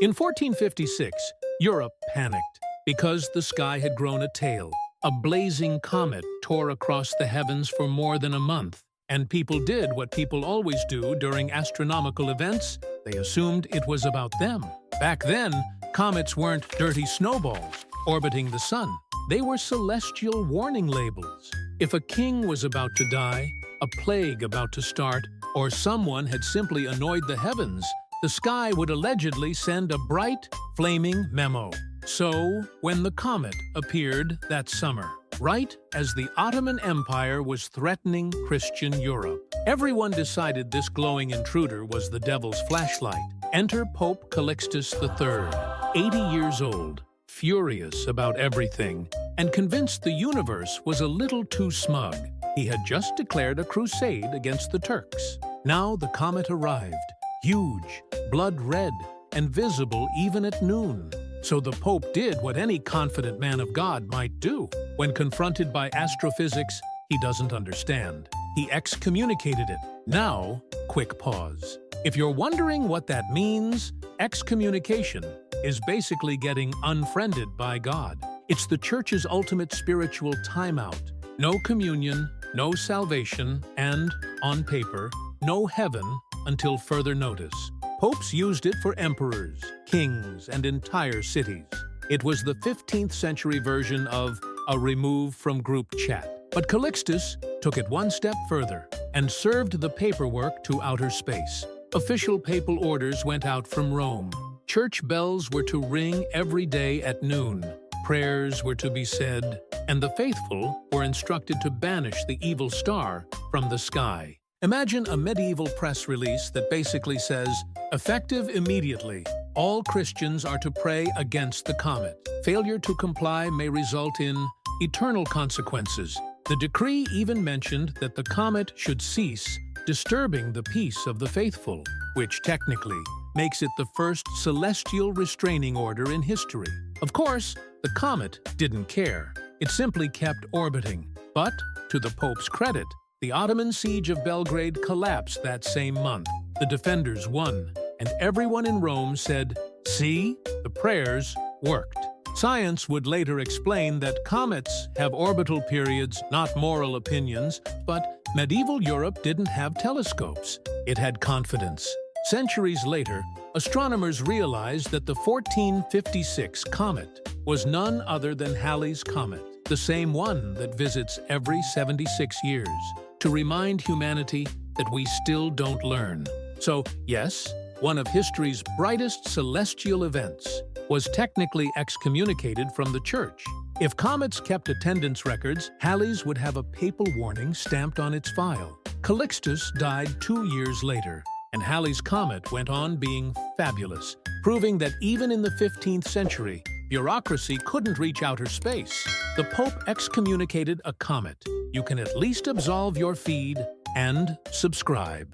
In 1456, Europe panicked because the sky had grown a tail. A blazing comet tore across the heavens for more than a month, and people did what people always do during astronomical events. They assumed it was about them. Back then, comets weren't dirty snowballs orbiting the sun. They were celestial warning labels. If a king was about to die, a plague about to start, or someone had simply annoyed the heavens, the sky would allegedly send a bright, flaming memo. So, when the comet appeared that summer, right as the Ottoman Empire was threatening Christian Europe, everyone decided this glowing intruder was the devil's flashlight. Enter Pope Calixtus III, 80 years old, furious about everything, and convinced the universe was a little too smug. He had just declared a crusade against the Turks. Now the comet arrived, huge, blood red, and visible even at noon. So the Pope did what any confident man of God might do. When confronted by astrophysics he doesn't understand, he excommunicated it. Now, quick pause. If you're wondering what that means, excommunication is basically getting unfriended by God. It's the Church's ultimate spiritual timeout. No communion, no salvation, and, on paper, no heaven until further notice. Popes used it for emperors, kings, and entire cities. It was the 15th century version of a remove from group chat. But Calixtus took it one step further and served the paperwork to outer space. Official papal orders went out from Rome. Church bells were to ring every day at noon. Prayers were to be said, and the faithful were instructed to banish the evil star from the sky. Imagine a medieval press release that basically says, effective immediately, all Christians are to pray against the comet. Failure to comply may result in eternal consequences. The decree even mentioned that the comet should cease disturbing the peace of the faithful, which technically makes it the first celestial restraining order in history. Of course, the comet didn't care. It simply kept orbiting. But, to the Pope's credit, the Ottoman siege of Belgrade collapsed that same month. The defenders won, and everyone in Rome said, "See, the prayers worked." Science would later explain that comets have orbital periods, not moral opinions, but medieval Europe didn't have telescopes. It had confidence. Centuries later, astronomers realized that the 1456 comet was none other than Halley's Comet, the same one that visits every 76 years, to remind humanity that we still don't learn. So, yes, one of history's brightest celestial events was technically excommunicated from the Church. If comets kept attendance records, Halley's would have a papal warning stamped on its file. Calixtus died 2 years later, and Halley's Comet went on being fabulous, proving that even in the 15th century, bureaucracy couldn't reach outer space. The Pope excommunicated a comet. You can at least absolve your feed and subscribe.